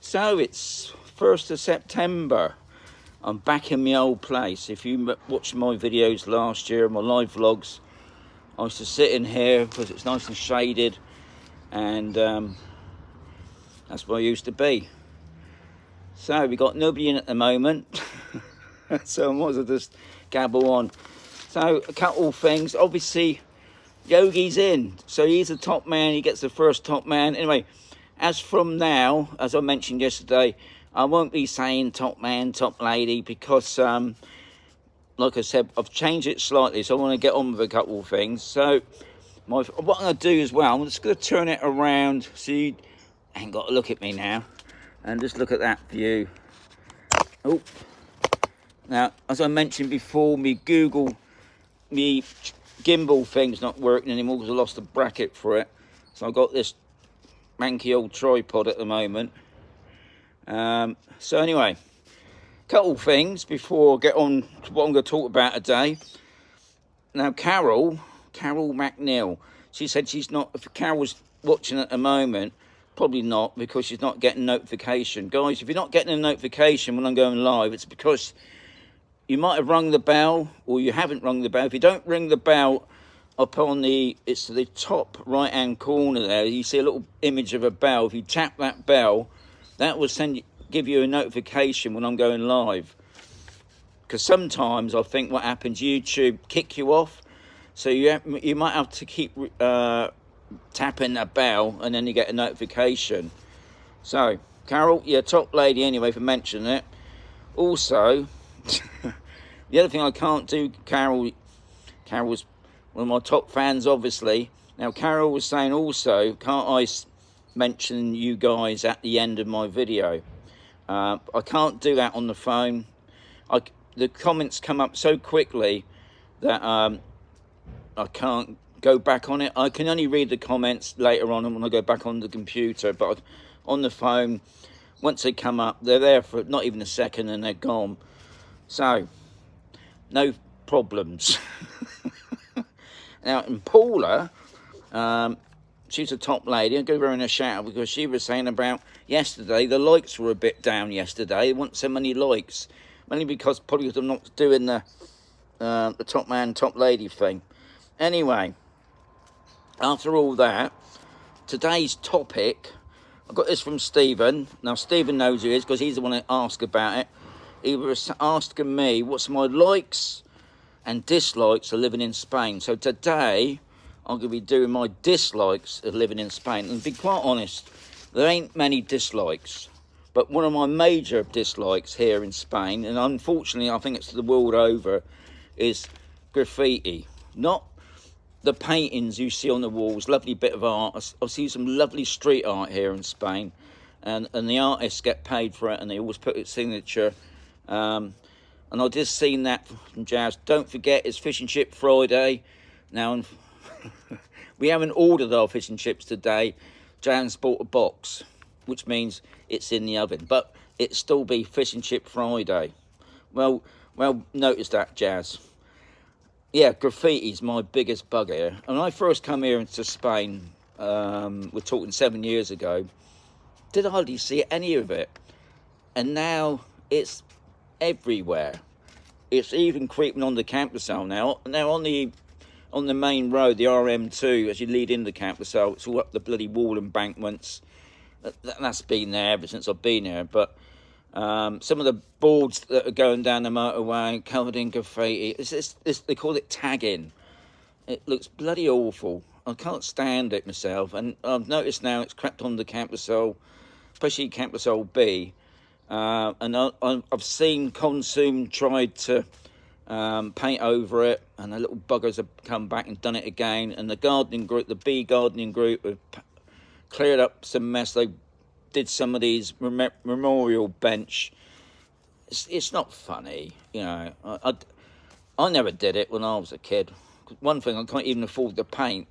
So it's 1st of September. I'm back in my old place. If you watched my videos last year, my live vlogs, I used to sit in here because it's nice and shaded, and that's where I used to be. So we got nobody in at the moment, so I might as well just gabble on. So a couple of things. Obviously, Yogi's in, so he's the top man. He gets the first top man. Anyway, as from now, as I mentioned yesterday, I won't be saying top man, top lady, because like I said, I've changed it slightly, so I want to get on with a couple of things. So what I'm going to do as well, I'm just going to turn it around so you ain't got to look at me now, and just look at that view. Oh, now as I mentioned before, me gimbal thing's not working anymore because I lost the bracket for it, so I've got this manky old tripod at the moment. So anyway, couple things before I get on to what I'm going to talk about today. Now Carol McNeil, she said she's not, if Carol's watching at the moment, probably not, because she's not getting notification. Guys, if you're not getting a notification when I'm going live, it's because you might have rung the bell, or you haven't rung the bell. If you don't ring the bell, up on it's the top right hand corner there, you see a little image of a bell. If you tap that bell, that will give you a notification when I'm going live. Because sometimes I think what happens, YouTube kick you off, so you might have to keep tapping that bell, and then you get a notification. So Carol, you're a top lady anyway for mentioning it. Also, the other thing I can't do, Carol's one of my top fans, obviously. Now, Carol was saying also, can't I mention you guys at the end of my video? I can't do that on the phone. The comments come up so quickly that I can't go back on it. I can only read the comments later on when I go back on the computer, but on the phone, once they come up, they're there for not even a second and they're gone. So, no problems. Now, in Polo, she's a top lady. I'll give her in a shout out because she was saying about yesterday, the likes were a bit down yesterday. There weren't so many likes. Mainly because probably I'm not doing the top man, top lady thing. Anyway, after all that, today's topic, I got this from Stephen. Now, Stephen knows who he is because he's the one that asked about it. He was asking me what's my likes and dislikes of living in Spain. So today, I'm going to be doing my dislikes of living in Spain. And to be quite honest, there ain't many dislikes. But one of my major dislikes here in Spain, and unfortunately I think it's the world over, is graffiti. Not the paintings you see on the walls, lovely bit of art. I see some lovely street art here in Spain. And the artists get paid for it, and they always put its signature. And I just seen that from Jazz. Don't forget, it's Fish and Chip Friday. Now, we haven't ordered our fish and chips today. Jazz bought a box, which means it's in the oven. But it still be Fish and Chip Friday. Well, notice that, Jazz. Yeah, graffiti's my biggest bugger. When I first come here into Spain, we're talking 7 years ago, did I hardly see any of it. And now it's everywhere. It's even creeping on the campusel now. Now on the main road, the RM2, as you lead into the campusel, it's all up the bloody wall embankments. That's been there ever since I've been here. But some of the boards that are going down the motorway covered in graffiti. They call it tagging. It looks bloody awful. I can't stand it myself. And I've noticed now it's crept on the campusel, especially campusel B. And I've seen Consum tried to paint over it, and the little buggers have come back and done it again. And the gardening group, the B gardening group, have cleared up some mess. They did some of these memorial bench. It's not funny, you know. I never did it when I was a kid. One thing, I can't even afford to paint.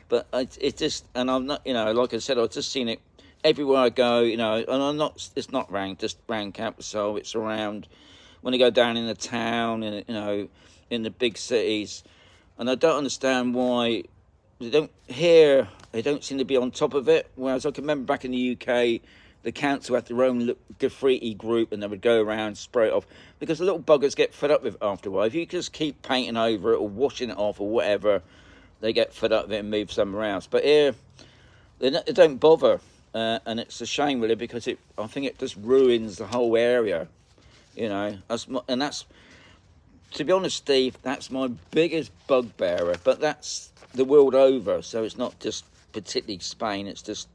But it's just, and I'm not, you know, like I said, I've just seen it everywhere I go, you know, and I'm not, it's not just round Campusole, it's around when I go down in the town, and, you know, in the big cities. And I don't understand why they don't seem to be on top of it. Whereas I can remember back in the UK, the council had their own graffiti group, and they would go around and spray it off, because the little buggers get fed up with it after a while. If you just keep painting over it or washing it off or whatever, they get fed up with it and move somewhere else. But here, they don't bother, and it's a shame really, because I think it just ruins the whole area, you know. That's, to be honest, Steve, that's my biggest bugbearer. But that's the world over, so it's not just particularly Spain. It's just,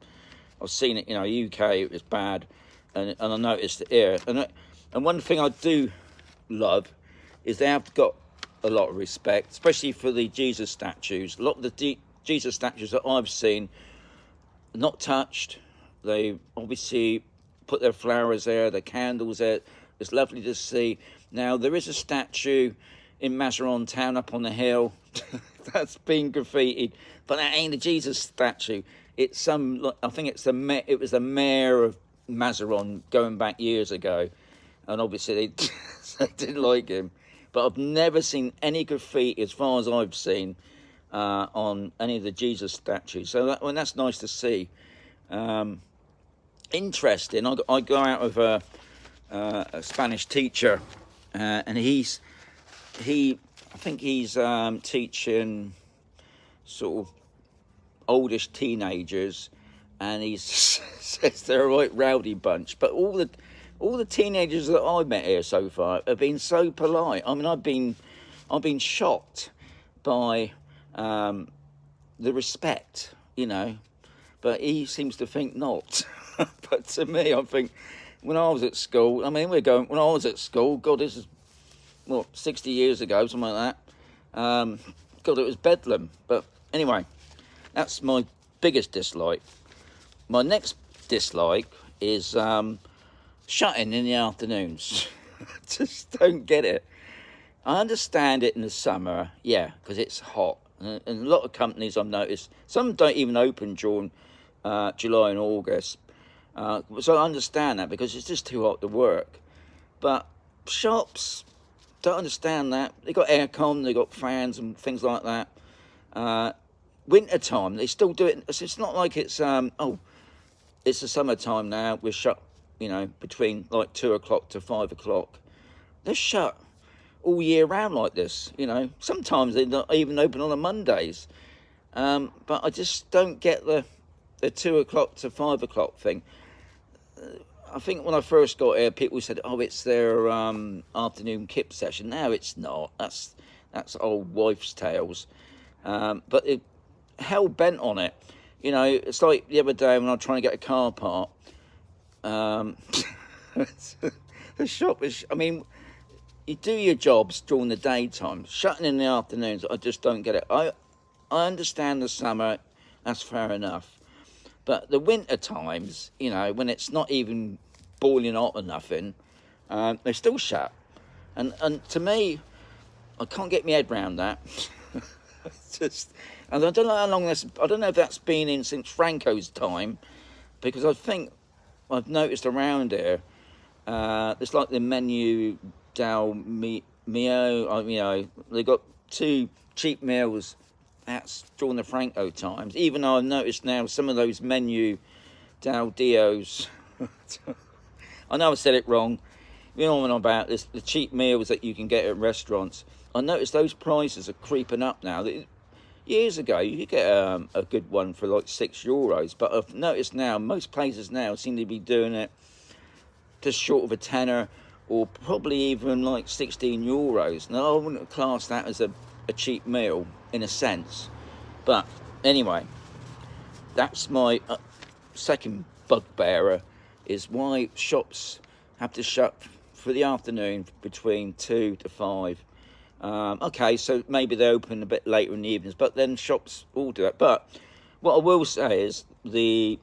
I've seen it, you know, UK, it was bad, and I noticed it here. And one thing I do love is they have got a lot of respect, especially for the Jesus statues. A lot of the Jesus statues that I've seen, not touched. They obviously put their flowers there, their candles there. It's lovely to see. Now, there is a statue in Mazarin town up on the hill that's been graffitied, but that ain't a Jesus statue. It's some, I think it's it was the mayor of Mazarin going back years ago, and obviously they didn't like him. But I've never seen any graffiti, as far as I've seen, on any of the Jesus statues. So that's nice to see. Interesting. I go out with a Spanish teacher, and I think he's teaching sort of oldish teenagers, and he says they're a right rowdy bunch. But all the teenagers that I've met here so far have been so polite. I mean, I've been shocked by the respect, you know. But he seems to think not. But to me, I think when I was at school, when I was at school, God, this is, 60 years ago, something like that. God, it was bedlam. But anyway, that's my biggest dislike. My next dislike is shutting in the afternoons. Just don't get it. I understand it in the summer, yeah, because it's hot. And a lot of companies I've noticed, some don't even open during July and August. So I understand that, because it's just too hot to work. But shops don't understand that. They got aircon, they got fans and things like that. Winter time, they still do it. It's not like it's it's the summertime now. We're shut, you know, between like 2 o'clock to 5 o'clock. They're shut all year round like this, you know. Sometimes they're not even open on the Mondays. But I just don't get the 2 o'clock to 5 o'clock thing. I think when I first got here, people said, "Oh, it's their afternoon kip session." Now it's not. That's old wives' tales. But it hell bent on it. You know, it's like the other day when I was trying to get a car part. The shop is. I mean, you do your jobs during the daytime, shutting in the afternoons. I just don't get it. I understand the summer. That's fair enough. But the winter times, you know, when it's not even boiling hot or nothing, they're still shut. And to me, I can't get my head around that. And I don't know how long I don't know if that's been in since Franco's time, because I think I've noticed around here, it's like the menu del Mio, you know, they got 2 cheap meals. That's during the Franco times. Even though I've noticed now some of those menu del Dios, I know I said it wrong. You know what I'm about, this, the cheap meals that you can get at restaurants. I noticed those prices are creeping up now. Years ago, you could get a good one for like €6. But I've noticed now, most places now seem to be doing it just short of a tenner, or probably even like €16. Now, I wouldn't class that as a cheap meal in a sense. But anyway, that's my second bugbearer, is why shops have to shut for the afternoon between 2 to 5. Okay, so maybe they open a bit later in the evenings, but then shops all do it. But what I will say is the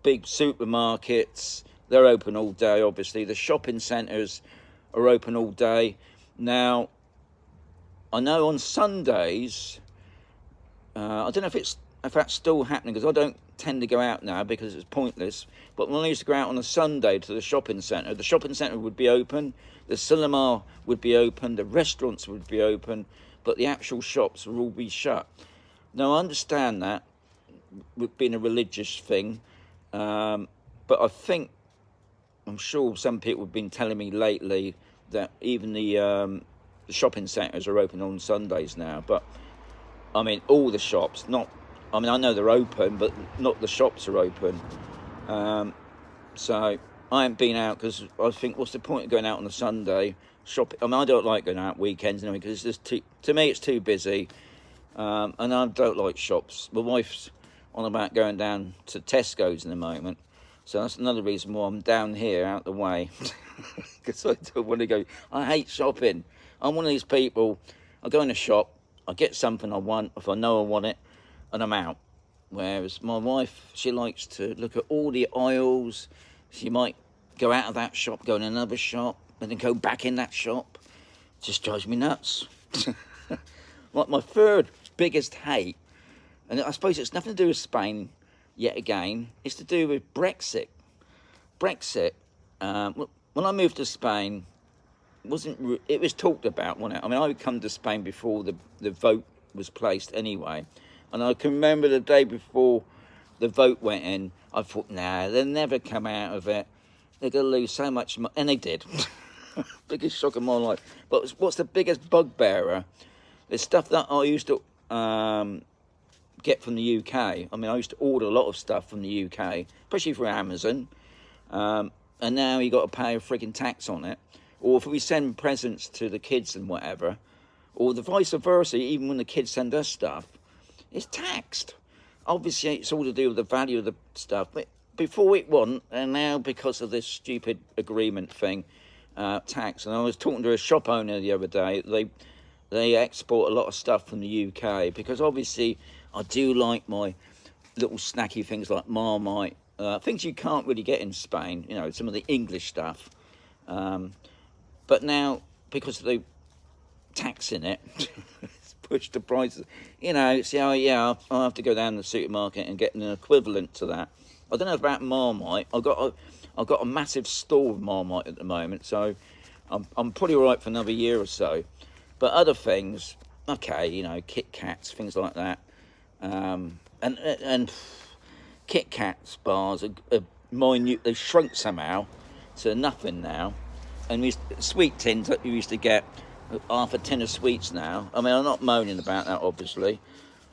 big supermarkets, they're open all day, obviously. The shopping centres are open all day. Now, I know on Sundays, I don't know if that's still happening, because I don't tend to go out now because it's pointless. But when I used to go out on a Sunday to the shopping centre would be open, the cinema would be open, the restaurants would be open, but the actual shops would all be shut. Now, I understand that, with being a religious thing, but I think I'm sure some people have been telling me lately that even the shopping centres are open on Sundays now. But I mean, all the shops, not. I mean, I know they're open, but not the shops are open. So I haven't been out because I think, what's the point of going out on a Sunday shopping? I mean, I don't like going out weekends anyway because it's just to me it's too busy, and I don't like shops. My wife's on about going down to Tesco's in a moment, so that's another reason why I'm down here out the way, because I don't want to go. I hate shopping. I'm one of these people. I go in a shop, I get something I want if I know I want it, and I'm out. Whereas my wife, she likes to look at all the aisles. She might go out of that shop, go in another shop, and then go back in that shop. It just drives me nuts. Like my third biggest hate, and I suppose it's nothing to do with Spain, yet again, it's to do with Brexit. Brexit, when I moved to Spain, it was talked about, wasn't it? I mean, I would come to Spain before the vote was placed anyway. And I can remember the day before the vote went in, I thought, nah, they'll never come out of it. They're going to lose so much money. And they did. Biggest shock of my life. But what's the biggest bugbearer? The stuff that I used to get from the UK. I mean, I used to order a lot of stuff from the UK, especially for Amazon. And now you got to pay a frigging tax on it. Or if we send presents to the kids and whatever, or the vice versa, even when the kids send us stuff, it's taxed. Obviously, it's all to do with the value of the stuff. But before it wasn't, and now because of this stupid agreement thing, tax. And I was talking to a shop owner the other day. They export a lot of stuff from the UK because obviously I do like my little snacky things like Marmite, things you can't really get in Spain. You know, some of the English stuff. But now because of the tax in it. Push the prices, you know. So yeah, I'll have to go down to the supermarket and get an equivalent to that. I don't know about Marmite. I've got a massive store of Marmite at the moment, so I'm pretty all right for another year or so. But other things, okay, you know, Kit Kats, things like that, and Kit Kats bars are minute. They've shrunk somehow to nothing now, and sweet tins that you used to get. Half a tin of sweets now. I mean, I'm not moaning about that, obviously.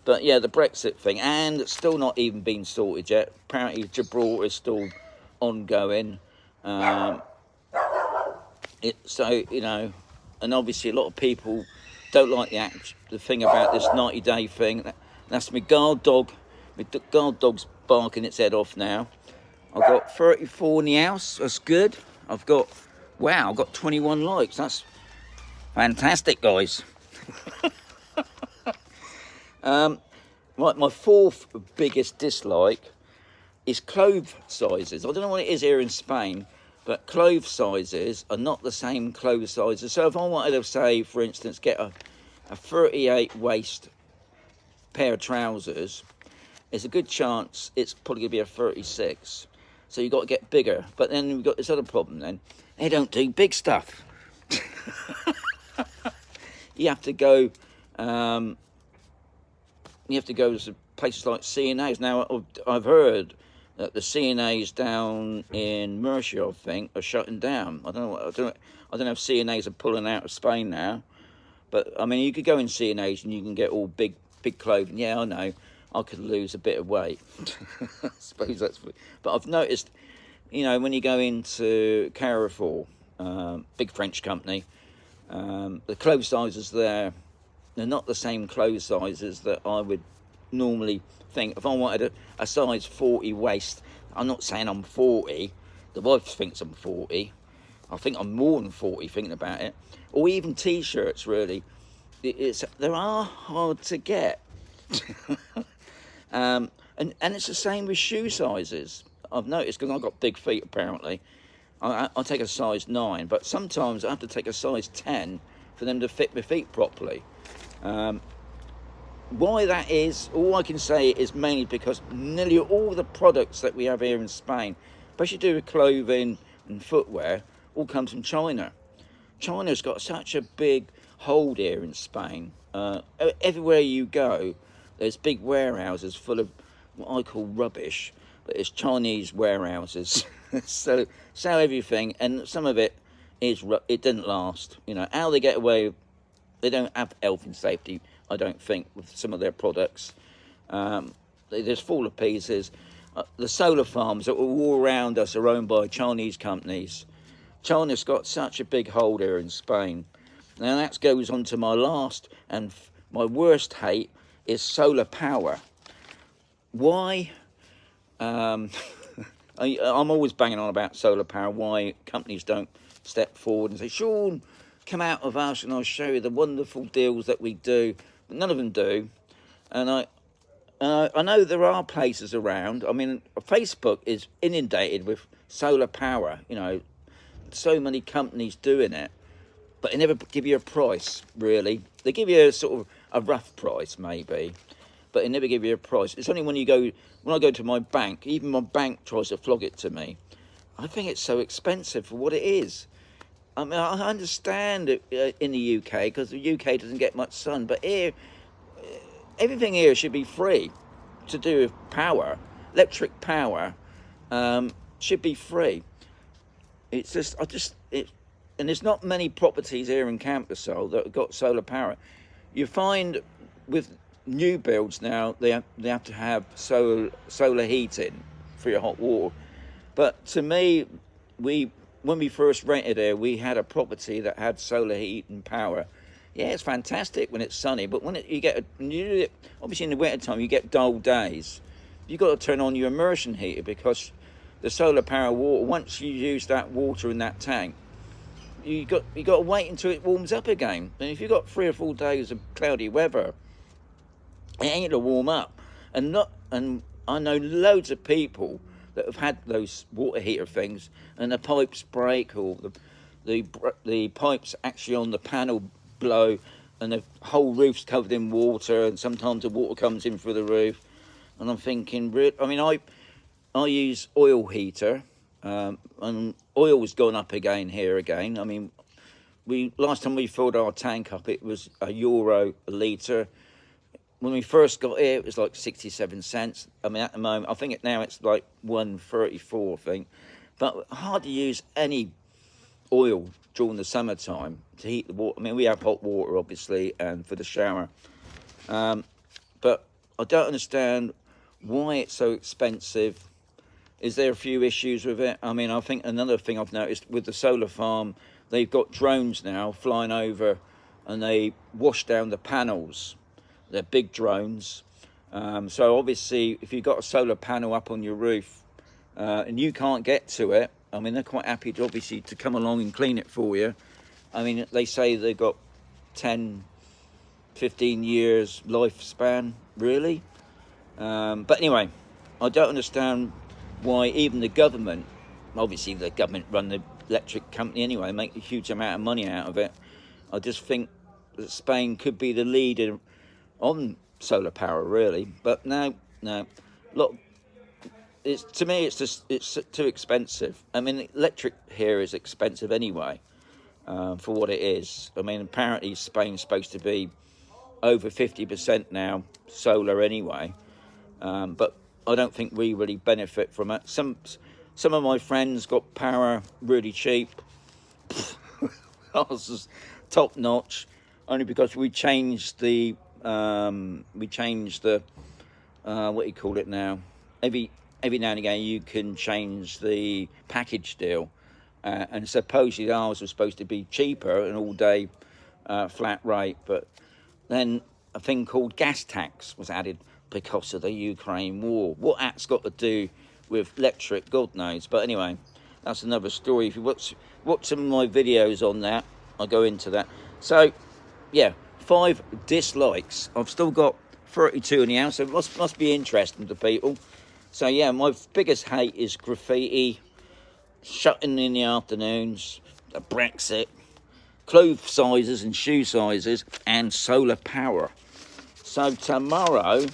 But yeah, the Brexit thing, and it's still not even been sorted yet. Apparently, Gibraltar is still ongoing. So, you know, and obviously a lot of people don't like the thing about this 90-day thing. That's my guard dog. My guard dog's barking its head off now. I've got 34 in the house. That's good. I've got 21 likes. That's fantastic, guys. My fourth biggest dislike is clothes sizes. I don't know what it is here in Spain, but clothes sizes are not the same clothes sizes. So if I wanted to say, for instance, get a 38 waist pair of trousers, there's a good chance it's probably going to be a 36. So you've got to get bigger. But then we've got this other problem then. They don't do big stuff. You have to go. You have to go to places like C&A's. Now, I've heard that the C&A's down in Murcia, I think, are shutting down. I don't know if C&A's are pulling out of Spain now. But I mean, you could go in C&A's and you can get all big clothing. Yeah, I know. I could lose a bit of weight. I suppose that's. But I've noticed, you know, when you go into Carrefour, big French company. The clothes sizes there, they're not the same clothes sizes that I would normally think. If I wanted a size 40 waist, I'm not saying I'm 40. The wife thinks I'm 40. I think I'm more than 40 thinking about it. Or even T-shirts, really. They are hard to get. And it's the same with shoe sizes. I've noticed, because I've got big feet apparently. I'll take a size 9, but sometimes I have to take a size 10 for them to fit my feet properly. Why that is, all I can say is mainly because nearly all the products that we have here in Spain, especially to do with clothing and footwear, all comes from China. China's got such a big hold here in Spain. Everywhere you go, there's big warehouses full of what I call rubbish. but it's Chinese warehouses. So sell everything, and some of it it didn't last. You know how they get away. They don't have health and safety, I don't think, with some of their products. They just fall to pieces. The solar farms that were all around us are owned by Chinese companies. China's got such a big hold here in Spain. Now that goes on to my last and my worst hate is solar power. Why? I'm always banging on about solar power, why companies don't step forward and say, Sean, come out of us and I'll show you the wonderful deals that we do. But none of them do. And I know there are places around. I mean, Facebook is inundated with solar power, you know, so many companies doing it. But they never give you a price, really. They give you a sort of a rough price, maybe. But they never give you a price. It's only when I go to my bank, even my bank tries to flog it to me. I think it's so expensive for what it is. I mean, I understand it in the UK, because the UK doesn't get much sun. But here, everything here should be free to do with power. Electric power should be free. It's just, and there's not many properties here in Campbell that have got solar power. You find with new builds now, they have to have solar heating for your hot water. But to me, when we first rented here, we had a property that had solar heat and power. Yeah, it's fantastic when it's sunny, but when obviously in the winter time you get dull days. You've got to turn on your immersion heater, because the solar power water, once you use that water in that tank, you got to wait until it warms up again. And if you've got 3 or 4 days of cloudy weather, it ain't to warm up. And I know loads of people that have had those water heater things, and the pipes break, or the pipes actually on the panel blow, and the whole roof's covered in water, and sometimes the water comes in through the roof. And I'm thinking, I mean, I use oil heater, and oil's gone up again here again. I mean, last time we filled our tank up, it was €1 a litre. When we first got here, it was like 67 cents. I mean, at the moment, I think now it's like 1.34, I think. But hard to use any oil during the summertime to heat the water. I mean, we have hot water, obviously, and for the shower. But I don't understand why it's so expensive. Is there a few issues with it? I mean, I think another thing I've noticed with the solar farm, they've got drones now flying over, and they wash down the panels. They're big drones. So obviously, if you've got a solar panel up on your roof and you can't get to it, I mean, they're quite happy to come along and clean it for you. I mean, they say they've got 10, 15 years lifespan, really. But anyway, I don't understand why even the government, obviously the government run the electric company anyway, make a huge amount of money out of it. I just think that Spain could be the leader on solar power, really. But no, look, to me it's too expensive. I mean, electric here is expensive anyway, for what it is. I mean, apparently Spain's supposed to be over 50% now solar anyway, but I don't think we really benefit from it. Some of my friends got power really cheap. Ours is top notch, only because we changed the what do you call it now? Every now and again you can change the package deal, and supposedly ours was supposed to be cheaper, an all-day flat rate, but then a thing called gas tax was added because of the Ukraine war. What that's got to do with electric, God knows. But anyway, that's another story. If you watch some of my videos on that, I'll go into that. So, yeah, 5 dislikes. I've still got 32 in the house, so it must be interesting to people. So, yeah, my biggest hate is graffiti, shutting in the afternoons, the Brexit, clothes sizes and shoe sizes, and solar power. So tomorrow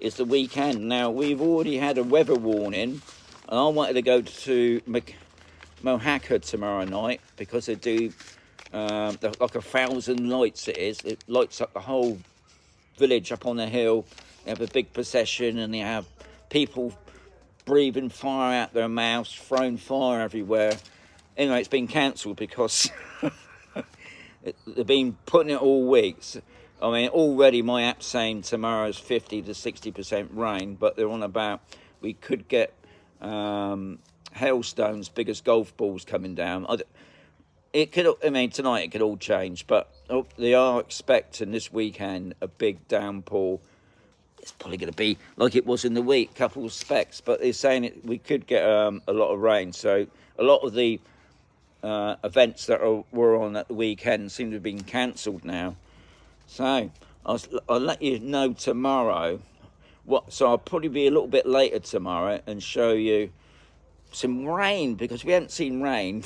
is the weekend. Now, we've already had a weather warning, and I wanted to go to Mojaca tomorrow night, because they do like 1,000 lights it is. It lights up the whole village up on the hill. They have a big procession, and they have people breathing fire out their mouths, throwing fire everywhere. Anyway, it's been cancelled because they've been putting it all weeks. I mean, already my app's saying tomorrow's 50 to 60% rain, but they're on about we could get hailstones big as golf balls coming down. It could, I mean, tonight it could all change, but they are expecting this weekend a big downpour. It's probably going to be like it was in the week, couple of specks, but they're saying we could get a lot of rain. So a lot of the events that were on at the weekend seem to have been cancelled now. So I'll let you know tomorrow. So I'll probably be a little bit later tomorrow and show you some rain, because we haven't seen rain.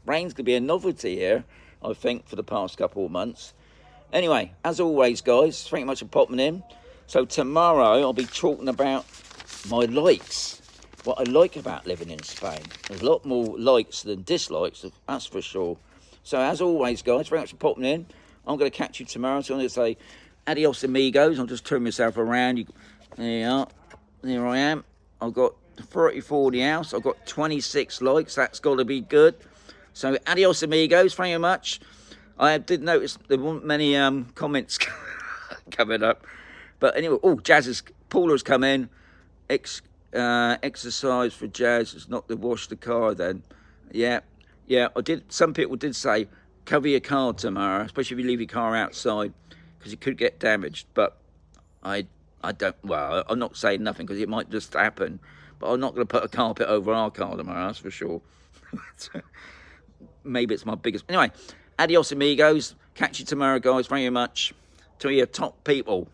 Rain's going to be a novelty here, I think, for the past couple of months. Anyway, as always, guys, thank you much for popping in. So tomorrow I'll be talking about my likes, what I like about living in Spain. There's a lot more likes than dislikes, that's for sure. So as always, guys, very much for popping in. I'm going to catch you tomorrow. So I'm going to say adios amigos. I'll just turn myself around. There you are. There I am. I've got 34 in the house. I've got 26 likes. That's got to be good. So adios amigos. Thank you very much. I did notice there weren't many comments coming up. But anyway, Polo's come in. Exercise for Jazz. It's not to wash the car then. Yeah. I did. Some people did say cover your car tomorrow, especially if you leave your car outside, because it could get damaged. But I don't. Well, I'm not saying nothing because it might just happen. But I'm not going to put a carpet over our car tomorrow. That's for sure. Maybe it's my biggest. Anyway, adios amigos. Catch you tomorrow, guys. Thank you much. To your top people.